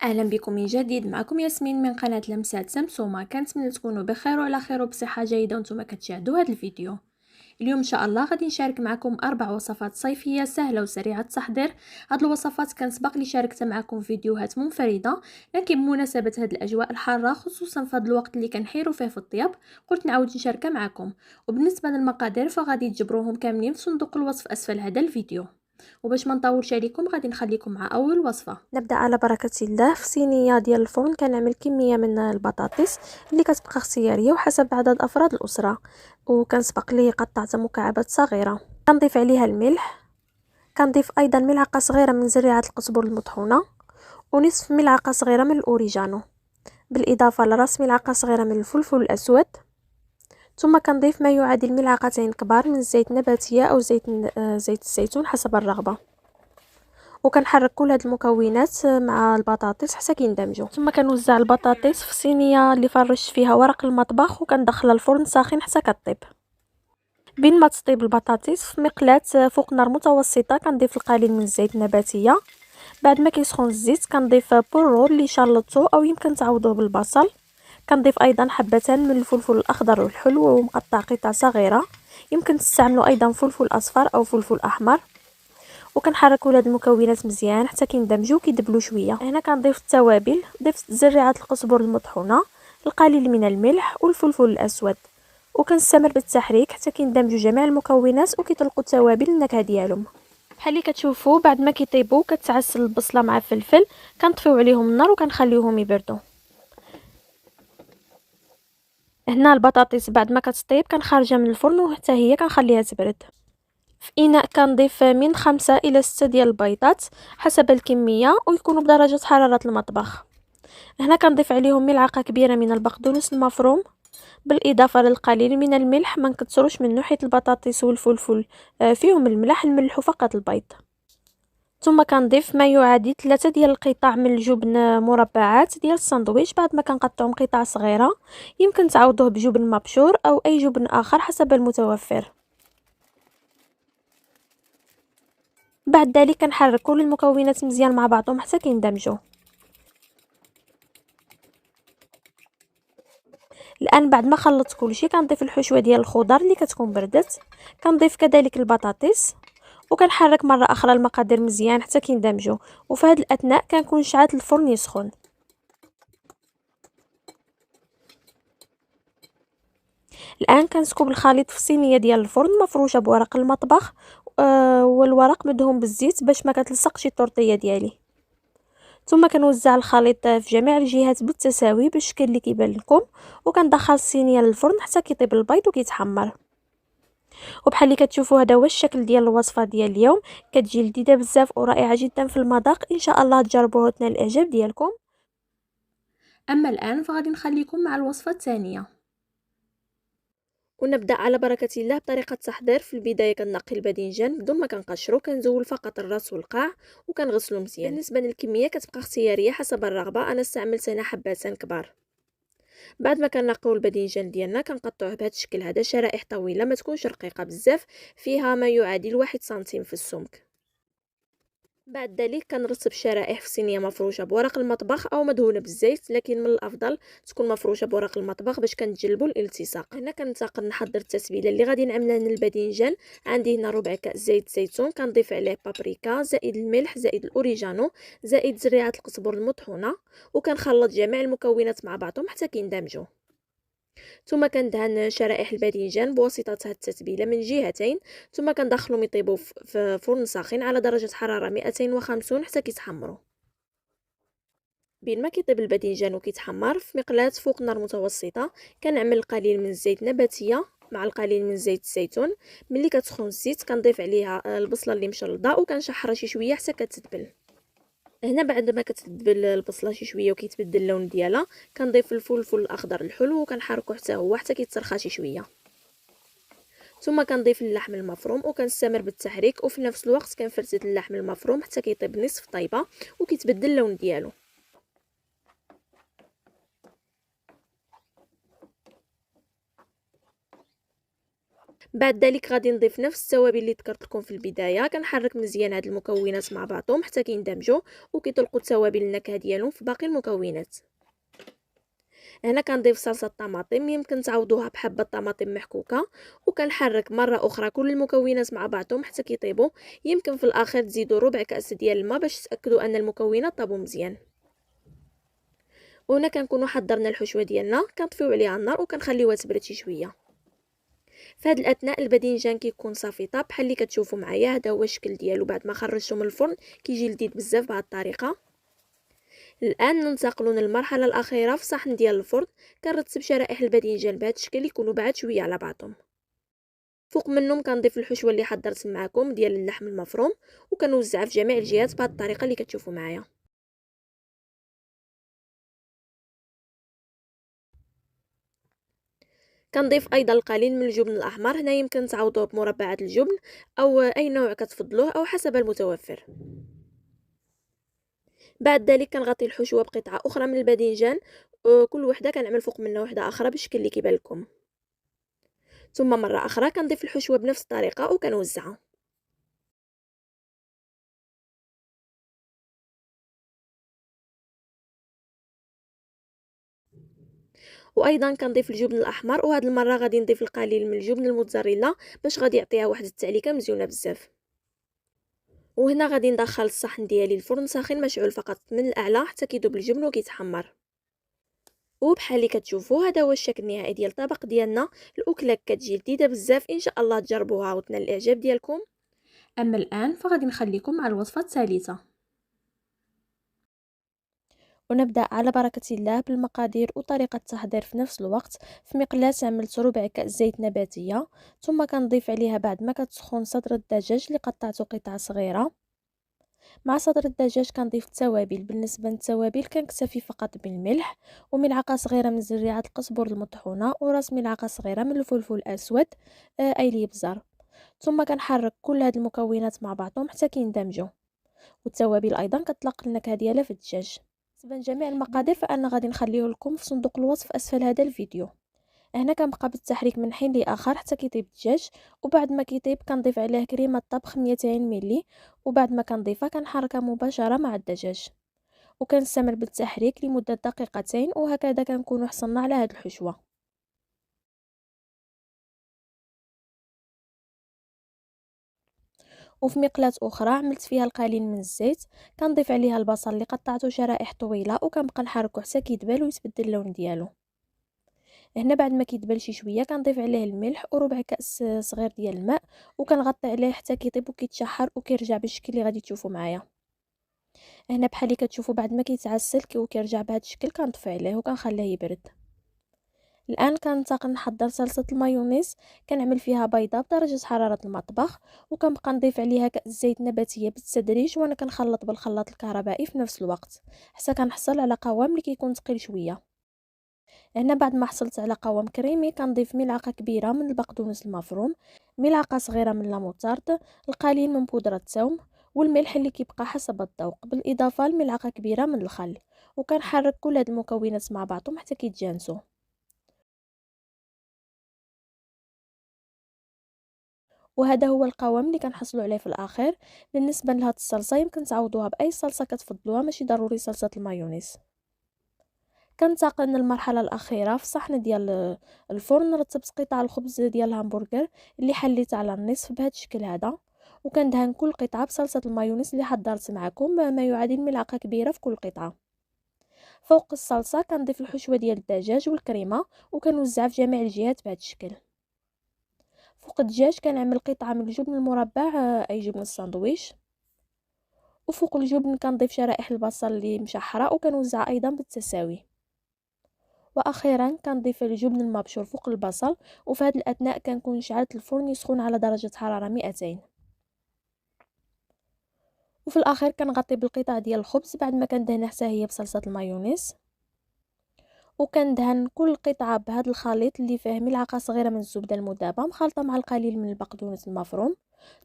اهلا بكم من جديد. معكم ياسمين من قناه لمسات سمسومه. كنتمنى تكونوا بخير وعلى خير وبصحه جيده وانتم كتشاهدوا هذا الفيديو. اليوم ان شاء الله غادي نشارك معكم 4 وصفات صيفيه سهله وسريعه التحضير. هاد الوصفات كان سبق لي شاركت معكم فيديوهات منفرده، لكن بمناسبه هاد الاجواء الحاره خصوصا في هذا الوقت اللي كنحيروا فيه في الطياب قلت نعاود نشاركها معكم. وبالنسبه للمقادير فغادي تجبروهم كاملين في صندوق الوصف اسفل هذا الفيديو. وباش ما نطولش عليكم غادي نخليكم مع اول وصفه. نبدا على بركه الله. في صينيه ديال الفرن كنعمل كميه من البطاطس اللي كتبقى اختياريه وحسب عدد افراد الاسره، وكنسبق لي قطعت مكعبات صغيره. كنضيف عليها الملح، كنضيف ايضا ملعقه صغيره من زريعه القزبر المطحونه ونصف ملعقه صغيره من الاوريجانو، بالاضافه لراس ملعقه صغيره من الفلفل الاسود. ثم كنضيف ما يعادل ملعقتين كبار من الزيت النباتيه او زيت الزيتون حسب الرغبه، وكنحرك كل هاد المكونات مع البطاطس حتى كيندمجوا. ثم كنوزع البطاطس في صينيه اللي فرشت فيها ورق المطبخ وكندخلها الفرن ساخن حتى كطيب. بين ما تطيب البطاطس في مقلاة فوق نار متوسطه كنضيف القليل من الزيت النباتيه. بعد ما كيسخن الزيت كنضيف بورو اللي شلطته او يمكن تعوضوه بالبصل. كنضيف ايضا حبتان من الفلفل الاخضر والحلو ومقطع قطع صغيره، يمكن تستعملوا ايضا فلفل اصفر او فلفل احمر. وكنحركوا هاد المكونات مزيان حتى كيندمجوا وكيدبلوا شويه. هنا كنضيف التوابل، ضفت زريعه القزبر المطحونه، القليل من الملح والفلفل الاسود، وكنستمر بالتحريك حتى كيندمجوا جميع المكونات وكيطلقوا التوابل النكهه ديالهم. بحال اللي كتشوفوا بعد ما كيطيبوا كتعسل البصله مع الفلفل، كنطفيو عليهم النار وكنخليوهم يبردوا. هنا البطاطس بعد ما كتطيب كنخرجها من الفرن وحتى هي كنخليها تبرد. في إناء كنضيف من 5 إلى 6 ديال البيضات حسب الكمية ويكونوا بدرجة حرارة المطبخ. هنا كنضيف عليهم ملعقة كبيرة من البقدونس المفروم بالإضافة للقليل من الملح، ما نكثروش منه حيت البطاطس والفلفل فيهم الملح، نملحو فقط البيض. ثم كنضيف ما يعادل 3 ديال القطع من الجبن مربعات ديال الساندويتش بعد ما كنقطعهم قطع صغيرة، يمكن تعوضوه بجبن مبشور أو أي جبن آخر حسب المتوفر. بعد ذلك كنحرك كل المكونات مزيان مع بعضهم حتى كيندمجوا. الان بعد ما خلطت كلشي كنضيف الحشوه ديال الخضر اللي كتكون بردت، كنضيف كذلك البطاطس وكنحرك مره اخرى المقادير مزيان حتى كيندمجوا. وفي هذا الاثناء كنكون شعلت الفرن يسخن. الان كنسكب الخليط في صينيه ديال الفرن مفروشه بورق المطبخ والورق مدهون بالزيت باش ما كتلصقش الطورطيه ديالي. ثم كنوزع الخليط في جميع الجهات بالتساوي بالشكل اللي كيبان لكم، وكندخل الصينيه للفرن حتى كيطيب البيض وكيتحمر. وبحال اللي كتشوفوا هذا هو الشكل ديال الوصفه ديال اليوم، كتجي لذيذه بزاف ورائعه جدا في المذاق. ان شاء الله تجربوها وتنال الاعجاب ديالكم. اما الان فغادي نخليكم مع الوصفه الثانيه. ونبدا على بركه الله بطريقه التحضير. في البدايه كنقي الباذنجان بدون ما كنقشرو، كنزول فقط الراس والقاع وكنغسلو مزيان. بالنسبه للكميه كتبقى اختياريه حسب الرغبه، انا استعملت هنا حبتين كبار. بعد ما كنقيو الباذنجان ديالنا كنقطعوه بهذا الشكل هذا شرائح طويله، ما تكونش رقيقه بزاف، فيها ما يعادل 1 سنتيم في السمك. بعد ذلك كنرصب الشرائح في صينيه مفروشه بورق المطبخ او مدهونه بالزيت، لكن من الافضل تكون مفروشه بورق المطبخ باش كنتجلبوا الالتصاق. هنا كنتقل نحضر التتبيله اللي غادي نعملها للباذنجان. عندي هنا ربع كاس زيت زيتون، كنضيف عليه بابريكا زائد الملح زائد الاوريجانو زائد زريعه القزبر المطحونه، وكنخلط جميع المكونات مع بعضهم حتى كيندمجوا. ثم كندهن شرائح الباذنجان بواسطه هذه التتبيله من جهتين، ثم كندخلهم يطيبوا في فرن ساخن على درجه حراره 250 حتى كيتحمروا. بين ما كيطيب الباذنجان وكيتحمر في مقلاة فوق نار متوسطه كنعمل القليل من الزيت النباتيه مع القليل من زيت الزيتون. ملي كتسخن الزيت كنضيف عليها البصله اللي مشلضه وكنشحرها شي شويه حتى كتدبل. هنا بعد ما كتدبل البصله شي شويه وكيتبدل اللون ديالها كنضيف الفلفل الاخضر الحلو وكنحركو حتى هو حتى كيتسرخى شي شويه. ثم كنضيف اللحم المفروم وكنستمر بالتحريك، وفي نفس الوقت كنفرزت اللحم المفروم حتى كيطيب نصف طيبه وكيتبدل اللون ديالو. بعد ذلك غادي نضيف نفس التوابل اللي ذكرت لكم في البدايه. كنحرك مزيان هاد المكونات مع بعضهم حتى كيندمجوا وكيطلقوا التوابل النكهه ديالهم في باقي المكونات. هنا كنضيف صلصه الطماطم، يمكن تعوضوها بحبه طماطم محكوكه، وكنحرك مره اخرى كل المكونات مع بعضهم حتى كيطيبوا. يمكن في الاخر تزيدوا ربع كاس ديال الماء باش تاكدوا ان المكونات طابوا مزيان. وهنا كنكونوا حضرنا الحشوه ديالنا، كنطفيو عليها النار وكنخليوها تبرد شي شويه. في هذا الاثناء الباذنجان كيكون صافي طاب بحال اللي كتشوفوا معايا. هذا هو الشكل ديالو بعد ما خرجته من الفرن، كيجي لذيذ بزاف بهذه الطريقه. الان ننتقلوا للمرحله الاخيره في صحن ديال الفرن. كنرتب شرائح الباذنجان بهذا الشكل يكونوا بعاد شويه على بعضهم. فوق منهم كنضيف الحشوه اللي حضرت معكم ديال اللحم المفروم وكنوزعها في جميع الجهات بهذه الطريقه اللي كتشوفوا معايا. كنضيف ايضا القليل من الجبن الاحمر. هنا يمكن تعوضوه بمربعات الجبن او اي نوع كتفضلوه او حسب المتوفر. بعد ذلك كنغطي الحشوه بقطعه اخرى من الباذنجان، كل وحده كنعمل فوق منها وحده اخرى بالشكل اللي كيبان لكم. ثم مره اخرى كنضيف الحشوه بنفس الطريقه وكنوزعها. وايضا كنضيف الجبن الاحمر، وهاد المره غادي نضيف القليل من الجبن الموتزاريلا باش غادي يعطيها واحد التعليكه مزيونه بزاف. وهنا غادي ندخل الصحن ديالي الفرن ساخن مشعول فقط من الاعلى حتى كيذوب الجبن وكيتحمر. وبحال اللي كتشوفوا هذا هو الشكل النهائي ديال الطبق ديالنا. الاكله كتجي لذيذه بزاف، ان شاء الله تجربوها وتنال الاعجاب ديالكم. أما الآن فغادي نخليكم مع الوصفة الثالثة. ونبدأ على بركة الله بالمقادير وطريقة التحضير في نفس الوقت. في مقلاة عملت ربع كأس زيت نباتية، ثم كنضيف عليها بعد ما كتسخن صدر الدجاج اللي قطعته قطع صغيرة. مع صدر الدجاج كنضيف التوابل. بالنسبة للتوابل كنكتفي فقط بالملح وملعقة صغيرة من زريعة القزبر المطحونة وراس ملعقة صغيرة من الفلفل الأسود أي اليبزار. ثم كنحرك كل هاد المكونات مع بعضهم حتى كيندمجوا، والتوابل ايضا كتطلق النكهه ديالها في الدجاج. بالنسبه لجميع المقادير فانا غادي نخليه لكم في صندوق الوصف اسفل هذا الفيديو. هنا كنبقى بالتحريك من حين لاخر حتى كيطيب الدجاج، وبعد ما كيطيب كنضيف عليه كريمه طبخ 200 ملي، وبعد ما كنضيفها كنحركها مباشره مع الدجاج وكنستمر بالتحريك لمده دقيقتين، وهكذا كنكونوا حصلنا على هذه الحشوه. وفي مقلاة اخرى عملت فيها القليل من الزيت، كنضيف عليها البصل اللي قطعته شرائح طويله وكنبقى نحركه حتى كيدبل ويتبدل اللون ديالو. هنا بعد ما كيدبل شي شويه كنضيف عليه الملح وربع كاس صغير ديال الماء وكنغطي عليه حتى كيطيب وكيتشحر وكيرجع بالشكل اللي غادي تشوفوا معايا. هنا بحال اللي كتشوفوا بعد ما كيتعسل وكيرجع بهذا الشكل كنطفي عليه وكنخليه يبرد. الان كننتقل نحضر صلصه المايونيز. كنعمل فيها بيضه بدرجه حراره المطبخ وكنبقى نضيف عليها كاس زيت نباتيه بالتدريج، وانا كنخلط بالخلاط الكهربائي في نفس الوقت حتى كنحصل على قوام اللي كيكون ثقيل شويه. هنا بعد ما حصلت على قوام كريمي كنضيف ملعقه كبيره من البقدونس المفروم، ملعقه صغيره من لاموطارد، القليل من بودره الثوم والملح اللي كيبقى حسب الذوق، بالاضافه لملعقه كبيره من الخل. وكنحرك كل هاد المكونات مع بعضهم حتى كيتجانسوا. وهذا هو القوام اللي كنحصلوا عليه في الاخير. بالنسبه لهاد الصلصه يمكن تعوضوها باي صلصه كتفضلوها، ماشي ضروري صلصه المايونيز. كنتقل للمرحله الاخيره في صحن ديال الفرن. رتبت قطع الخبز ديال الهامبرغر اللي حليت على النصف بهذا الشكل هذا، وكندهن كل قطعه بصلصه المايونيز اللي حضرت معكم ما يعادل ملعقه كبيره في كل قطعه. فوق الصلصه كنضيف الحشوه ديال الدجاج والكريمه وكنوزعها في جميع الجهات بهذا الشكل. فوق الدجاج كنعمل قطعه من الجبن المربع اي جبن الساندويش، وفوق الجبن كنضيف شرائح البصل اللي مشحره وكنوزعها ايضا بالتساوي. واخيرا كنضيف الجبن المبشور فوق البصل، وفي هذه الاثناء كنكون شعلت الفرن يسخن على درجه حراره 200. وفي الاخير كنغطي بالقطع ديال الخبز بعد ما كندهنها حتى هي بصلصه المايونيز، وكندهن كل قطعه بهذا الخليط اللي فيه ملعقه صغيره من الزبده المذابه مخلطه مع القليل من البقدونس المفروم.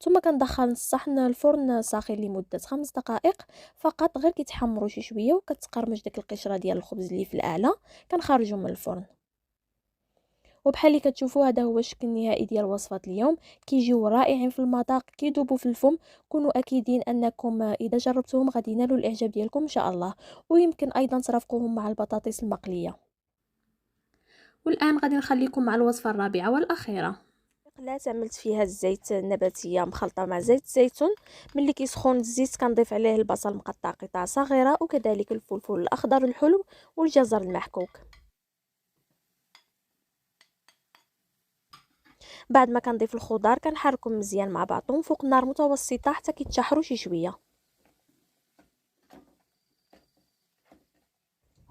ثم كندخل الصحن الفرن ساخن لمده 5 دقائق فقط، غير كيتحمروا شي شويه وكتقرمش ديك القشره ديال الخبز اللي في الاعلى كنخرجوا من الفرن. وبحال اللي كتشوفوا هذا هو الشكل النهائي ديال وصفات اليوم. كيجيو رائعين في المذاق، كيذوبوا في الفم. كونوا اكيدين انكم اذا جربتوهم غادي ينالوا الاعجاب ديالكم ان شاء الله. ويمكن ايضا ترافقوهم مع البطاطس المقليه. والآن غادي نخليكم مع الوصفة الرابعة والأخيرة. مقلاة عملت فيها الزيت النباتيه مخلطه مع زيت الزيتون. ملي كيسخن الزيت كنضيف عليه البصل مقطع قطع صغيره، وكذلك الفلفل الاخضر الحلو والجزر المحكوك. بعد ما كنضيف الخضار كنحركهم مزيان مع بعضهم فوق نار متوسطه حتى كيتشحروا شي شويه.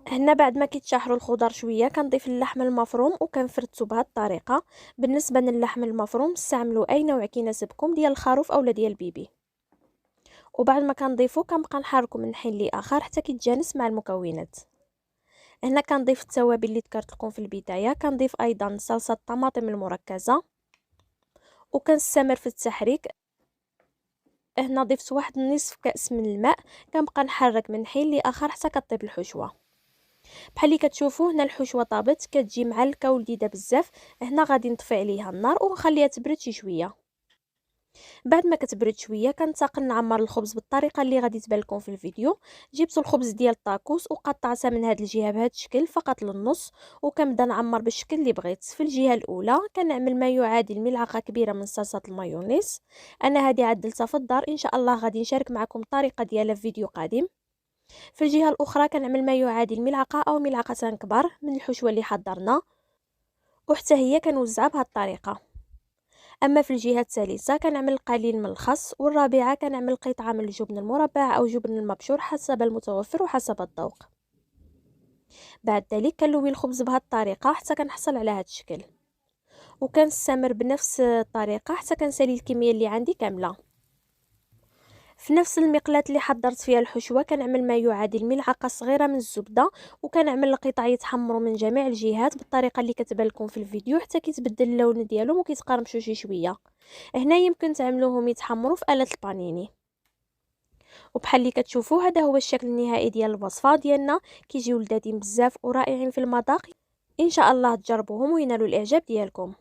هنا بعد ما كيتشحروا الخضار شويه كنضيف اللحم المفروم وكنفرتو بهذه الطريقه. بالنسبه للحم المفروم استعملوا اي نوع كيناسبكم ديال الخروف اولا ديال البيبي. وبعد ما كنضيفو كنبقى نحركو من حين لاخر حتى كيتجانس مع المكونات. هنا كنضيف التوابل اللي ذكرت لكم في البدايه، كنضيف ايضا صلصه الطماطم المركزه وكنستمر في التحريك. هنا ضفت واحد نصف كأس من الماء، كنبقى نحرك من حين لاخر حتى كطيب الحشوه. بحال اللي كتشوفوا هنا الحشوه طابت، كتجي معلكه ولذيذه بزاف. هنا غادي نطفي عليها النار ونخليها تبرد شي شويه. بعد ما كتبرد شويه كنتقل نعمر الخبز بالطريقه اللي غادي تبان لكم في الفيديو. جبت الخبز ديال الطاكوس وقطعتها من هذه الجهه بهذا الشكل فقط للنص، وكنبدا نعمر بالشكل اللي بغيت. في الجهه الاولى كنعمل ما يعادل ملعقه كبيره من صلصه المايونيز. انا هذه عدلتها في الدار، ان شاء الله غادي نشارك معكم الطريقه ديالها في فيديو قادم. في الجهه الاخرى كنعمل ما يعادل ملعقه او ملعقتان كبار من الحشوه اللي حضرنا، وحتى هي كنوزعها بهذه الطريقه. اما في الجهه الثالثه كنعمل القليل من الخس، والرابعه كنعمل قطعه من الجبن المربع او جبن المبشور حسب المتوفر وحسب الذوق. بعد ذلك كنلوي الخبز بهذه الطريقه حتى كنحصل على هذا الشكل، وكنستمر بنفس الطريقه حتى كنسالي الكميه اللي عندي كامله. في نفس المقلاة اللي حضرت فيها الحشوه كنعمل ما يعادل ملعقه صغيره من الزبده، وكنعمل القطع يتحمروا من جميع الجهات بالطريقه اللي كتبان لكم في الفيديو حتى كيتبدل اللون ديالهم وكيتقرمشوا شي شويه. هنا يمكن تعملوهم يتحمروا في آلة البانيني. وبحال اللي كتشوفوا هذا هو الشكل النهائي ديال الوصفه ديالنا. كيجيو لذاذين بزاف ورائعين في المذاق. ان شاء الله تجربوهم وينالوا الاعجاب ديالكم.